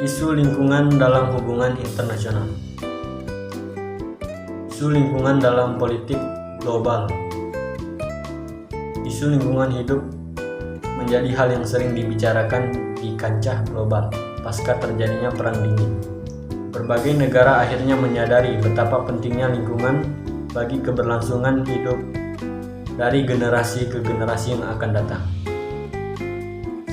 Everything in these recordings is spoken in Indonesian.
Isu lingkungan dalam hubungan internasional. Isu lingkungan dalam politik global. Isu lingkungan hidup menjadi hal yang sering dibicarakan di kancah global pasca terjadinya Perang Dingin. Berbagai negara akhirnya menyadari betapa pentingnya lingkungan bagi keberlangsungan hidup dari generasi ke generasi yang akan datang.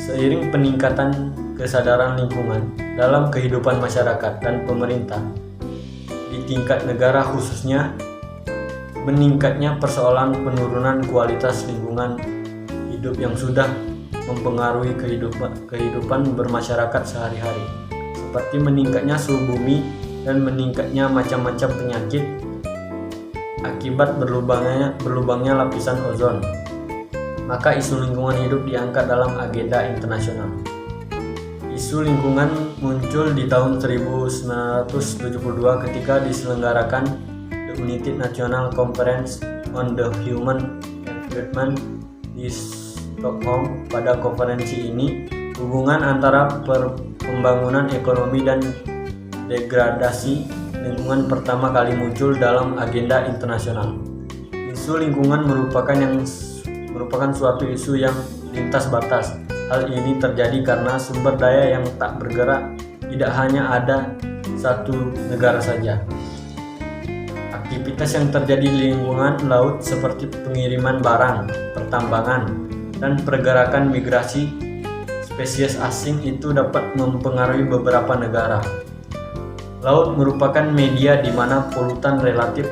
Seiring peningkatan kesadaran lingkungan dalam kehidupan masyarakat dan pemerintah di tingkat negara, khususnya meningkatnya persoalan penurunan kualitas lingkungan hidup yang sudah mempengaruhi kehidupan bermasyarakat sehari-hari, seperti meningkatnya suhu bumi dan meningkatnya macam-macam penyakit akibat berlubangnya lapisan ozon. Maka isu lingkungan hidup diangkat dalam agenda internasional. Isu lingkungan muncul di tahun 1972 ketika diselenggarakan The United National Conference on the Human Environment di Stockholm. Pada konferensi ini, hubungan antara pembangunan ekonomi dan degradasi lingkungan pertama kali muncul dalam agenda internasional. Isu lingkungan merupakan suatu isu yang lintas batas. Hal ini terjadi karena sumber daya yang tak bergerak tidak hanya ada satu negara saja. Aktivitas yang terjadi di lingkungan laut seperti pengiriman barang, pertambangan, dan pergerakan migrasi spesies asing itu dapat mempengaruhi beberapa negara. Laut merupakan media di mana polutan relatif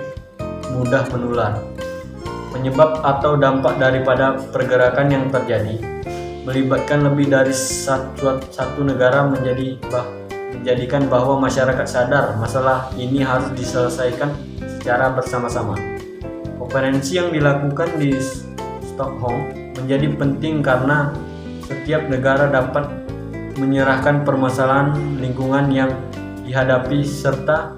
mudah menular. Penyebab atau dampak daripada pergerakan yang terjadi melibatkan lebih dari satu negara menjadikan bahwa masyarakat sadar masalah ini harus diselesaikan secara bersama-sama. Konferensi yang dilakukan di Stockholm menjadi penting karena setiap negara dapat menyerahkan permasalahan lingkungan yang dihadapi serta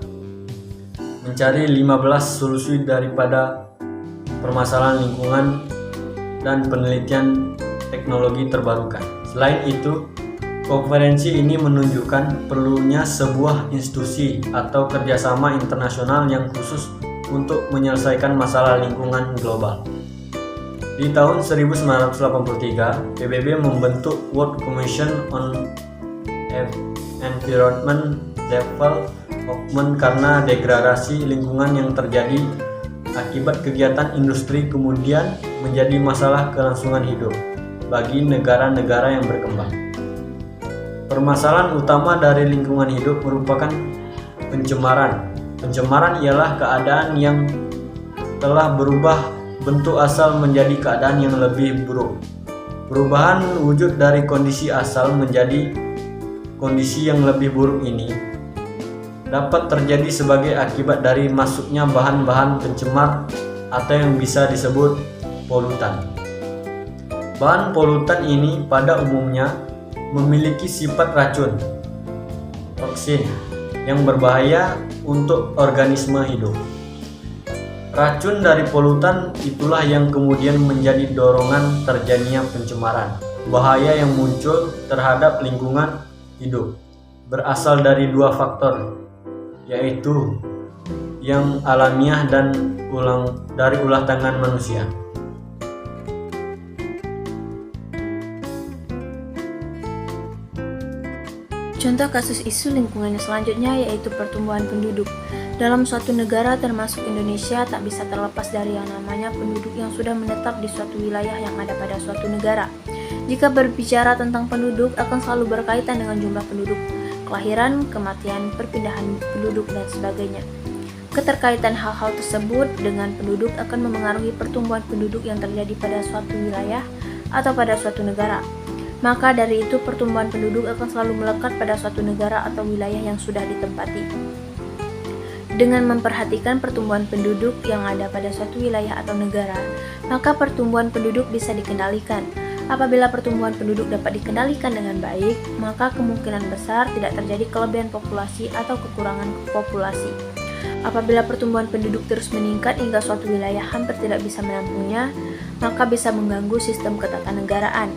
mencari 15 solusi daripada permasalahan lingkungan dan penelitian teknologi terbarukan. Selain itu, konferensi ini menunjukkan perlunya sebuah institusi atau kerjasama internasional yang khusus untuk menyelesaikan masalah lingkungan global. Di tahun 1983, PBB membentuk World Commission on Environment Development karena degradasi lingkungan yang terjadi akibat kegiatan industri kemudian menjadi masalah kelangsungan hidup bagi negara-negara yang berkembang. Permasalahan utama dari lingkungan hidup merupakan pencemaran. Pencemaran ialah keadaan yang telah berubah bentuk asal menjadi keadaan yang lebih buruk. Perubahan wujud dari kondisi asal menjadi kondisi yang lebih buruk ini dapat terjadi sebagai akibat dari masuknya bahan-bahan pencemar atau yang bisa disebut polutan. Bahan polutan ini pada umumnya memiliki sifat racun, toksin, yang berbahaya untuk organisme hidup. Racun dari polutan itulah yang kemudian menjadi dorongan terjadinya pencemaran. Bahaya yang muncul terhadap lingkungan hidup berasal dari dua faktor, yaitu yang alamiah dan dari ulah tangan manusia. Contoh kasus isu lingkungan selanjutnya yaitu pertumbuhan penduduk. Dalam suatu negara termasuk Indonesia tak bisa terlepas dari yang namanya penduduk yang sudah menetap di suatu wilayah yang ada pada suatu negara. Jika berbicara tentang penduduk akan selalu berkaitan dengan jumlah penduduk, kelahiran, kematian, perpindahan penduduk, dan sebagainya. Keterkaitan hal-hal tersebut dengan penduduk akan memengaruhi pertumbuhan penduduk yang terjadi pada suatu wilayah atau pada suatu negara. Maka dari itu pertumbuhan penduduk akan selalu melekat pada suatu negara atau wilayah yang sudah ditempati. Dengan memperhatikan pertumbuhan penduduk yang ada pada suatu wilayah atau negara, maka pertumbuhan penduduk bisa dikendalikan. Apabila pertumbuhan penduduk dapat dikendalikan dengan baik, maka kemungkinan besar tidak terjadi kelebihan populasi atau kekurangan populasi. Apabila pertumbuhan penduduk terus meningkat hingga suatu wilayah hampir tidak bisa menampungnya, maka bisa mengganggu sistem ketatanegaraan.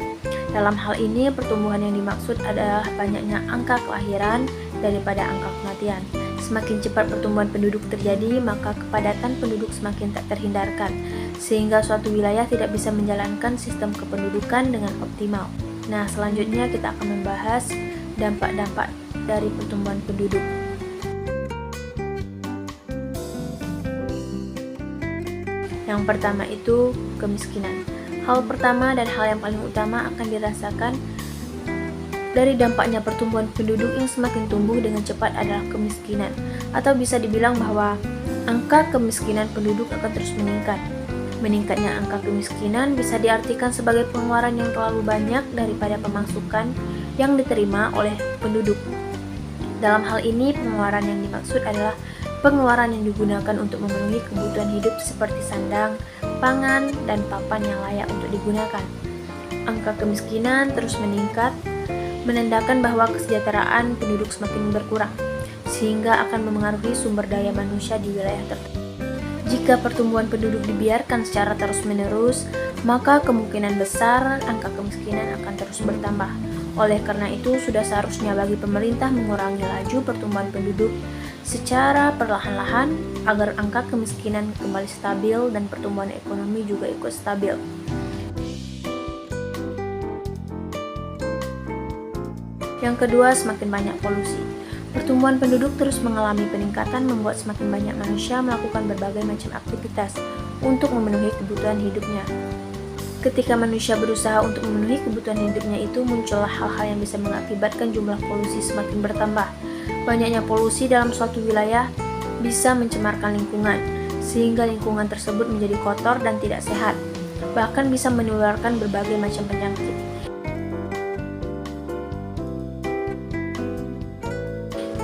Dalam hal ini, pertumbuhan yang dimaksud adalah banyaknya angka kelahiran daripada angka kematian. Semakin cepat pertumbuhan penduduk terjadi, maka kepadatan penduduk semakin tak terhindarkan, sehingga suatu wilayah tidak bisa menjalankan sistem kependudukan dengan optimal. Nah, selanjutnya kita akan membahas dampak-dampak dari pertumbuhan penduduk. Yang pertama itu kemiskinan. Hal pertama dan hal yang paling utama akan dirasakan dari dampaknya pertumbuhan penduduk yang semakin tumbuh dengan cepat adalah kemiskinan, atau bisa dibilang bahwa angka kemiskinan penduduk akan terus meningkat. Meningkatnya angka kemiskinan bisa diartikan sebagai pengeluaran yang terlalu banyak daripada pemasukan yang diterima oleh penduduk. Dalam hal ini, pengeluaran yang dimaksud adalah pengeluaran yang digunakan untuk memenuhi kebutuhan hidup seperti sandang, pangan, dan papan yang layak untuk digunakan. Angka kemiskinan terus meningkat, menandakan bahwa kesejahteraan penduduk semakin berkurang, sehingga akan memengaruhi sumber daya manusia di wilayah tertentu. Jika pertumbuhan penduduk dibiarkan secara terus-menerus, maka kemungkinan besar angka kemiskinan akan terus bertambah. Oleh karena itu, sudah seharusnya bagi pemerintah mengurangi laju pertumbuhan penduduk secara perlahan-lahan agar angka kemiskinan kembali stabil dan pertumbuhan ekonomi juga ikut stabil. Yang kedua, semakin banyak polusi. Pertumbuhan penduduk terus mengalami peningkatan membuat semakin banyak manusia melakukan berbagai macam aktivitas untuk memenuhi kebutuhan hidupnya. Ketika manusia berusaha untuk memenuhi kebutuhan hidupnya itu, muncullah hal-hal yang bisa mengakibatkan jumlah polusi semakin bertambah. Banyaknya polusi dalam suatu wilayah bisa mencemarkan lingkungan, sehingga lingkungan tersebut menjadi kotor dan tidak sehat, bahkan bisa menularkan berbagai macam penyakit.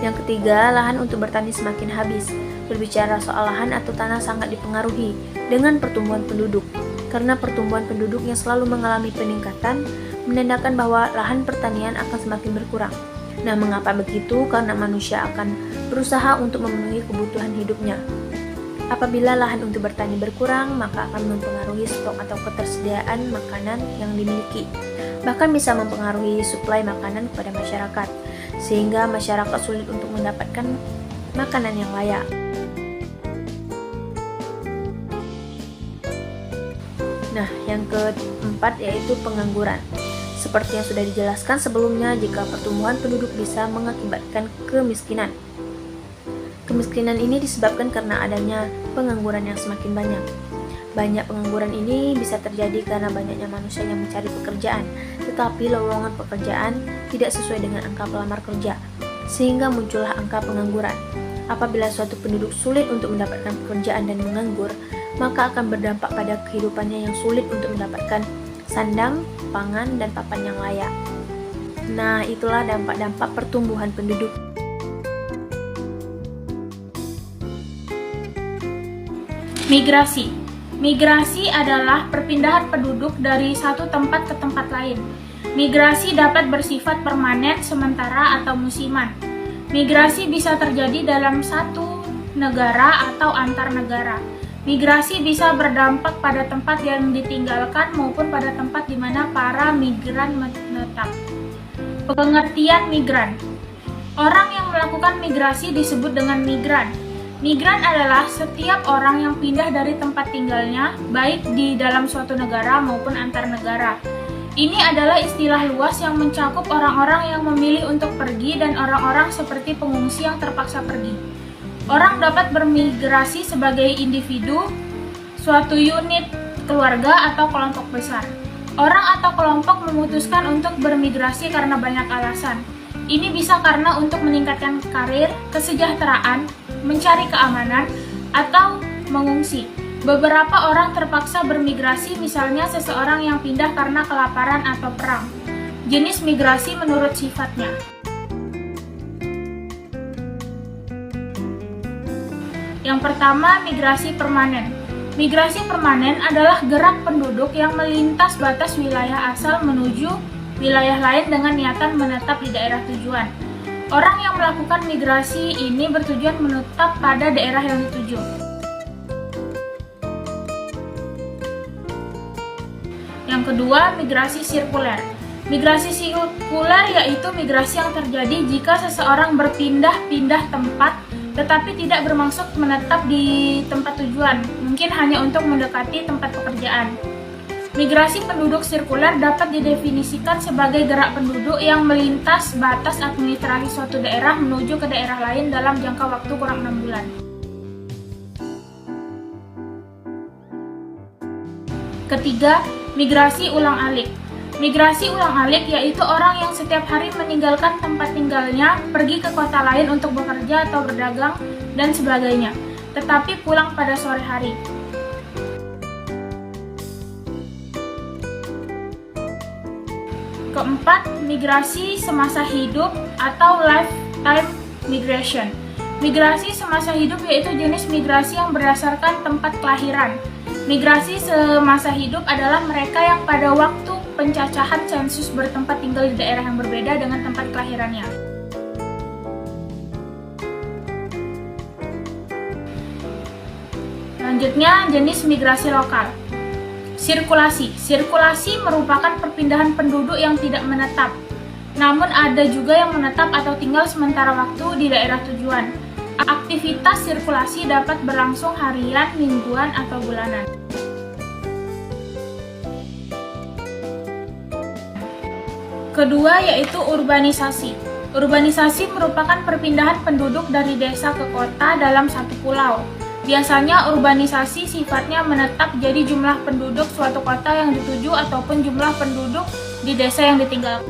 Yang ketiga, lahan untuk bertani semakin habis. Berbicara soal lahan atau tanah sangat dipengaruhi dengan pertumbuhan penduduk, karena pertumbuhan penduduk yang selalu mengalami peningkatan menandakan bahwa lahan pertanian akan semakin berkurang. Nah, mengapa begitu? Karena manusia akan berusaha untuk memenuhi kebutuhan hidupnya. Apabila lahan untuk bertani berkurang, maka akan mempengaruhi stok atau ketersediaan makanan yang dimiliki. Bahkan bisa mempengaruhi suplai makanan kepada masyarakat, sehingga masyarakat sulit untuk mendapatkan makanan yang layak. Nah, yang keempat yaitu pengangguran. Seperti yang sudah dijelaskan sebelumnya, jika pertumbuhan penduduk bisa mengakibatkan kemiskinan. Kemiskinan ini disebabkan karena adanya pengangguran yang semakin banyak. Banyak pengangguran ini bisa terjadi karena banyaknya manusia yang mencari pekerjaan, tetapi lowongan pekerjaan tidak sesuai dengan angka pelamar kerja, sehingga muncullah angka pengangguran. Apabila suatu penduduk sulit untuk mendapatkan pekerjaan dan menganggur, maka akan berdampak pada kehidupannya yang sulit untuk mendapatkan sandang, pangan, dan papan yang layak. Nah, itulah dampak-dampak pertumbuhan penduduk. Migrasi. Migrasi adalah perpindahan penduduk dari satu tempat ke tempat lain. Migrasi dapat bersifat permanen, sementara, atau musiman. Migrasi bisa terjadi dalam satu negara atau antar negara. Migrasi bisa berdampak pada tempat yang ditinggalkan maupun pada tempat di mana para migran menetap. Pengertian migran. Orang yang melakukan migrasi disebut dengan migran. Migran adalah setiap orang yang pindah dari tempat tinggalnya, baik di dalam suatu negara maupun antar negara. Ini adalah istilah luas yang mencakup orang-orang yang memilih untuk pergi dan orang-orang seperti pengungsi yang terpaksa pergi. Orang dapat bermigrasi sebagai individu, suatu unit keluarga, atau kelompok besar. Orang atau kelompok memutuskan untuk bermigrasi karena banyak alasan. Ini bisa karena untuk meningkatkan karir, kesejahteraan, mencari keamanan, atau mengungsi. Beberapa orang terpaksa bermigrasi, misalnya seseorang yang pindah karena kelaparan atau perang. Jenis migrasi menurut sifatnya. Yang pertama, migrasi permanen. Migrasi permanen adalah gerak penduduk yang melintas batas wilayah asal menuju wilayah lain dengan niatan menetap di daerah tujuan. Orang yang melakukan migrasi ini bertujuan menetap pada daerah yang dituju. Yang kedua, migrasi sirkuler. Migrasi sirkuler yaitu migrasi yang terjadi jika seseorang berpindah-pindah tempat tetapi tidak bermaksud menetap di tempat tujuan, mungkin hanya untuk mendekati tempat pekerjaan. Migrasi penduduk sirkuler dapat didefinisikan sebagai gerak penduduk yang melintas batas administrasi suatu daerah menuju ke daerah lain dalam jangka waktu kurang 6 bulan. Ketiga, migrasi ulang-alik. Migrasi ulang-alik yaitu orang yang setiap hari meninggalkan tempat tinggalnya, pergi ke kota lain untuk bekerja atau berdagang, dan sebagainya, tetapi pulang pada sore hari. Keempat, migrasi semasa hidup atau lifetime migration. Migrasi semasa hidup yaitu jenis migrasi yang berdasarkan tempat kelahiran. Migrasi semasa hidup adalah mereka yang pada waktu pencacahan sensus bertempat tinggal di daerah yang berbeda dengan tempat kelahirannya. Selanjutnya, jenis migrasi lokal. Sirkulasi. Sirkulasi merupakan perpindahan penduduk yang tidak menetap. Namun ada juga yang menetap atau tinggal sementara waktu di daerah tujuan. Aktivitas sirkulasi dapat berlangsung harian, mingguan, atau bulanan. Kedua yaitu urbanisasi. Urbanisasi merupakan perpindahan penduduk dari desa ke kota dalam satu pulau. Biasanya urbanisasi sifatnya menetap, jadi jumlah penduduk suatu kota yang dituju ataupun jumlah penduduk di desa yang ditinggalkan.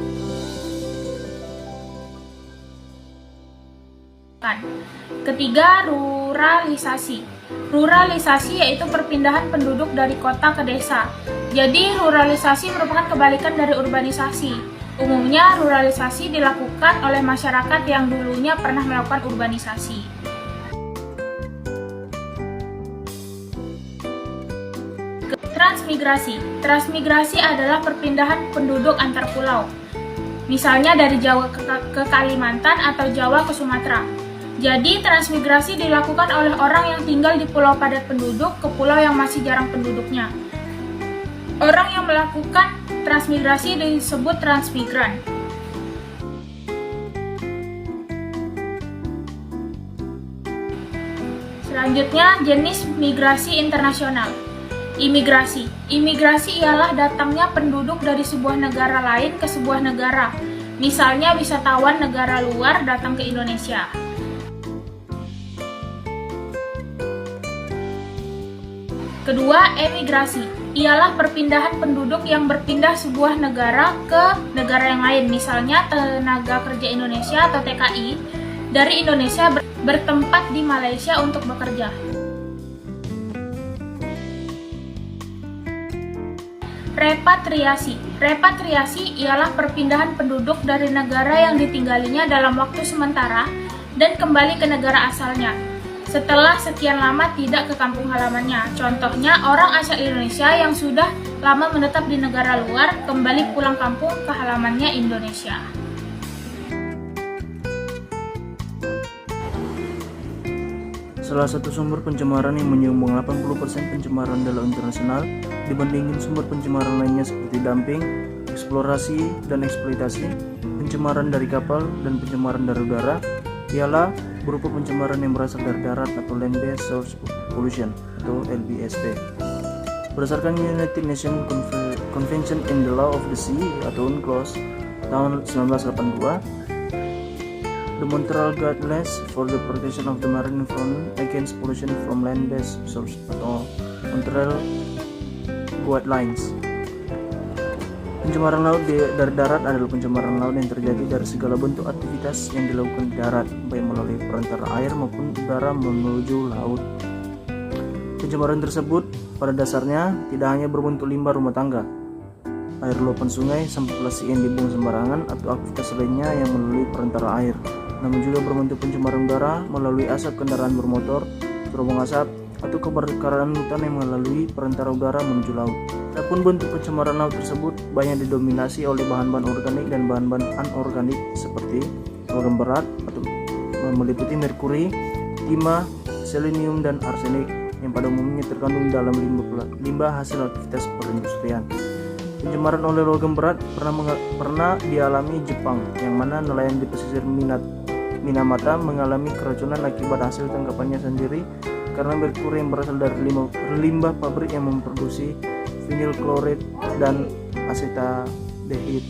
Ketiga, ruralisasi. Ruralisasi yaitu perpindahan penduduk dari kota ke desa. Jadi ruralisasi merupakan kebalikan dari urbanisasi. Umumnya ruralisasi dilakukan oleh masyarakat yang dulunya pernah melakukan urbanisasi. Transmigrasi. Transmigrasi adalah perpindahan penduduk antar pulau. Misalnya dari Jawa ke Kalimantan atau Jawa ke Sumatera. Jadi transmigrasi dilakukan oleh orang yang tinggal di pulau padat penduduk ke pulau yang masih jarang penduduknya. Orang yang melakukan transmigrasi disebut transmigran. Selanjutnya, jenis migrasi internasional. Imigrasi. Imigrasi ialah datangnya penduduk dari sebuah negara lain ke sebuah negara. Misalnya wisatawan negara luar datang ke Indonesia. Kedua, emigrasi. Ialah perpindahan penduduk yang berpindah sebuah negara ke negara yang lain. Misalnya tenaga kerja Indonesia atau TKI dari Indonesia bertempat di Malaysia untuk bekerja. Repatriasi. Repatriasi ialah perpindahan penduduk dari negara yang ditinggalinya dalam waktu sementara dan kembali ke negara asalnya setelah sekian lama tidak ke kampung halamannya. Contohnya, orang asal Indonesia yang sudah lama menetap di negara luar kembali pulang kampung ke halamannya Indonesia. Salah satu sumber pencemaran yang menyumbang 80% pencemaran dalam internasional dibandingin sumber pencemaran lainnya seperti dumping, eksplorasi dan eksploitasi, pencemaran dari kapal, dan pencemaran dari udara ialah berupa pencemaran yang berasal dari darat atau land-based source pollution atau LBSP. Berdasarkan United Nations Convention in the Law of the Sea atau UNCLOS tahun 1982, the Montreal Guidelines for the Protection of the Marine Environment Against Pollution from Land-Based Sources atau Montreal Guidelines. Pencemaran laut dari darat adalah pencemaran laut yang terjadi dari segala bentuk aktivitas yang dilakukan di darat, baik melalui perantara air maupun udara menuju laut. Pencemaran tersebut pada dasarnya tidak hanya berbentuk limbah rumah tangga, air luapan sungai, sampah plastik yang dibuang sembarangan, atau aktivitas lainnya yang melalui perantara air, namun juga berbentuk pencemaran udara melalui asap kendaraan bermotor, terowong asap, atau kebakaran hutan yang melalui perantara udara menuju laut. Adapun bentuk pencemaran laut tersebut banyak didominasi oleh bahan-bahan organik dan bahan-bahan anorganik seperti logam berat atau meliputi merkuri, timah, selenium, dan arsenik yang pada umumnya terkandung dalam limbah hasil aktivitas perindustrian. Pencemaran oleh logam berat pernah dialami Jepang, yang mana nelayan di pesisir Minamata mengalami keracunan akibat hasil tangkapannya sendiri karena merkuri yang berasal dari limbah pabrik yang memproduksi vinyl klorid dan asetaldehid.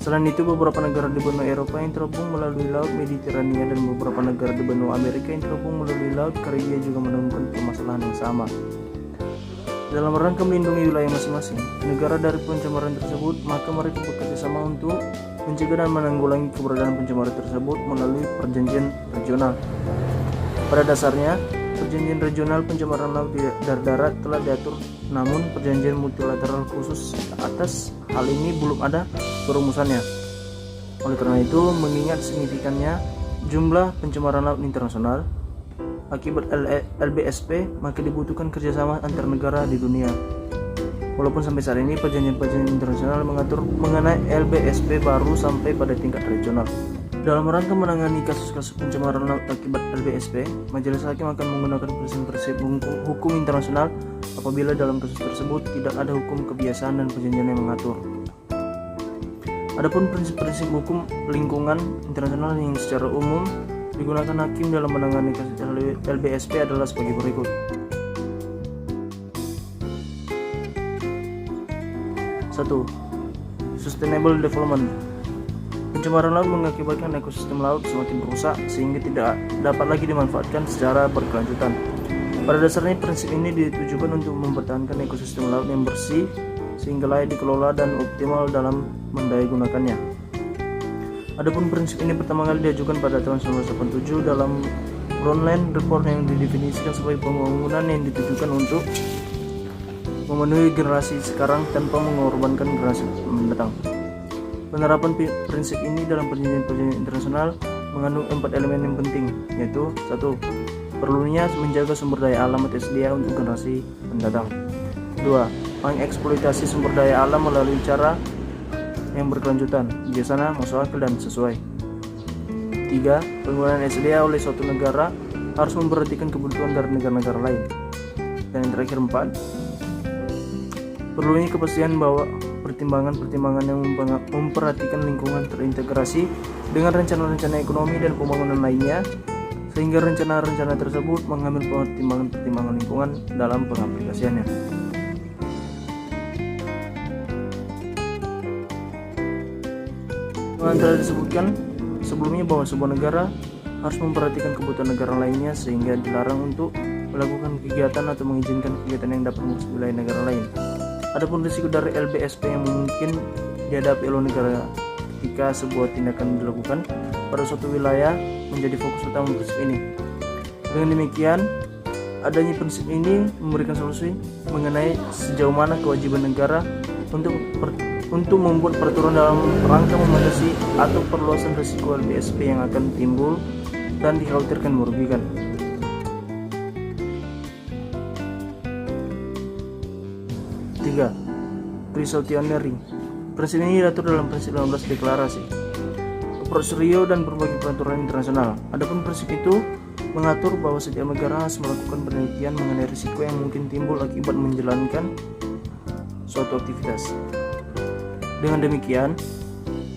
Selain itu, beberapa negara di benua Eropa yang terhubung melalui Laut Mediterania dan beberapa negara di benua Amerika yang terhubung melalui Laut Karibia juga menemukan permasalahan yang sama. Dalam rangka melindungi wilayah masing-masing negara dari pencemaran tersebut, maka mereka bekerja sama untuk mencegah dan menanggulangi keberadaan pencemaran tersebut melalui perjanjian regional. Pada dasarnya, perjanjian regional pencemaran laut dari darat telah diatur, namun perjanjian multilateral khusus atas hal ini belum ada perumusannya. Oleh karena itu, mengingat signifikannya jumlah pencemaran laut internasional akibat LBSP, maka dibutuhkan kerjasama antar negara di dunia. Walaupun sampai saat ini perjanjian internasional mengatur mengenai LBSP baru sampai pada tingkat regional. Dalam rangka menangani kasus-kasus pencemaran laut akibat LBSP, majelis hakim akan menggunakan prinsip-prinsip hukum internasional apabila dalam kasus tersebut tidak ada hukum kebiasaan dan perjanjian yang mengatur. Adapun prinsip-prinsip hukum lingkungan internasional yang secara umum digunakan hakim dalam menangani kasus LBSP adalah sebagai berikut. 1. Sustainable Development. Pencemaran laut mengakibatkan ekosistem laut semakin rusak sehingga tidak dapat lagi dimanfaatkan secara berkelanjutan. Pada dasarnya, prinsip ini ditujukan untuk mempertahankan ekosistem laut yang bersih sehingga layak dikelola dan optimal dalam mendayagunakannya. Adapun prinsip ini pertama kali diajukan pada tahun 1987 dalam Brundtland Report yang didefinisikan sebagai pembangunan yang ditujukan untuk memenuhi generasi sekarang tanpa mengorbankan generasi mendatang. Penerapan prinsip ini dalam perjanjian-perjanjian internasional mengandung 4 elemen yang penting, yaitu 1. Perlunya menjaga sumber daya alam tersedia untuk generasi mendatang. 2. Mengeksploitasi sumber daya alam melalui cara yang berkelanjutan, bijaksana, masuk akal, dan sesuai. 3. Penggunaan SDA oleh suatu negara harus memperhatikan kebutuhan dari negara-negara lain. Dan yang terakhir 4. Perlunya kepastian bahwa pertimbangan-pertimbangan yang memperhatikan lingkungan terintegrasi dengan rencana-rencana ekonomi dan pembangunan lainnya, sehingga rencana-rencana tersebut mengambil pertimbangan-pertimbangan lingkungan dalam pengaplikasiannya. Telah disebutkan sebelumnya bahwa sebuah negara harus memperhatikan kebutuhan negara lainnya sehingga dilarang untuk melakukan kegiatan atau mengizinkan kegiatan yang dapat merusak wilayah negara lain. Adapun risiko dari LBSP yang mungkin dihadapi oleh negara ketika sebuah tindakan dilakukan pada suatu wilayah menjadi fokus utama prinsip ini. Dengan demikian, adanya prinsip ini memberikan solusi mengenai sejauh mana kewajiban negara untuk membuat peraturan dalam rangka membatasi atau perluasan risiko LBSP yang akan timbul dan dikhawatirkan merugikan. Tiga, Precautionary. Prinsip ini diatur dalam prinsip 15 deklarasi, Approach Rio, dan berbagai peraturan internasional. Adapun prinsip itu mengatur bahwa setiap negara harus melakukan penelitian mengenai risiko yang mungkin timbul akibat menjalankan suatu aktivitas. Dengan demikian,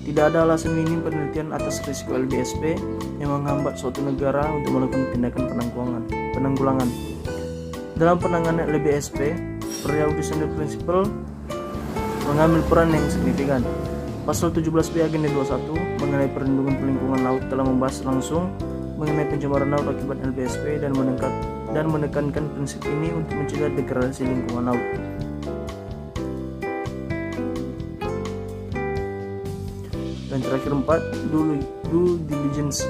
tidak ada alasan minim penelitian atas risiko LBSP yang menghambat suatu negara untuk melakukan tindakan penanggulangan. Dalam penanganan LBSP, Pre-Audition Principle mengambil peran yang signifikan. Pasal 17B Agenda 21 mengenai perlindungan lingkungan laut telah membahas langsung mengenai pencemaran laut akibat LBSP dan menekankan prinsip ini untuk mencegah degradasi lingkungan laut. Dan terakhir 4, due diligence.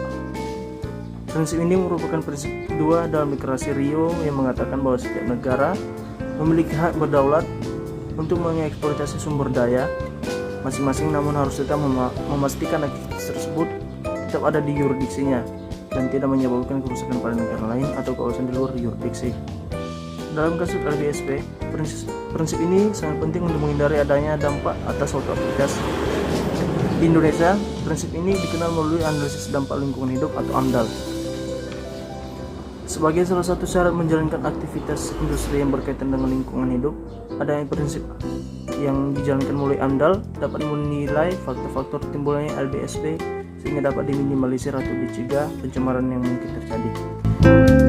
Prinsip ini merupakan prinsip kedua dalam deklarasi Rio yang mengatakan bahwa setiap negara memiliki hak berdaulat untuk mengeksploitasi sumber daya masing-masing, namun harus tetap memastikan aktivitas tersebut tetap ada di yurisdiksinya dan tidak menyebabkan kerusakan pada negara lain atau kawasan di luar yurisdiksi. Dalam kasus LBSP, prinsip ini sangat penting untuk menghindari adanya dampak atas suatu aktivitas. Di Indonesia, prinsip ini dikenal melalui analisis dampak lingkungan hidup atau AMDAL. Sebagai salah satu syarat menjalankan aktivitas industri yang berkaitan dengan lingkungan hidup, adanya prinsip yang dijalankan mulai AMDAL dapat menilai faktor-faktor timbulnya LBSP sehingga dapat diminimalisir atau dicegah pencemaran yang mungkin terjadi.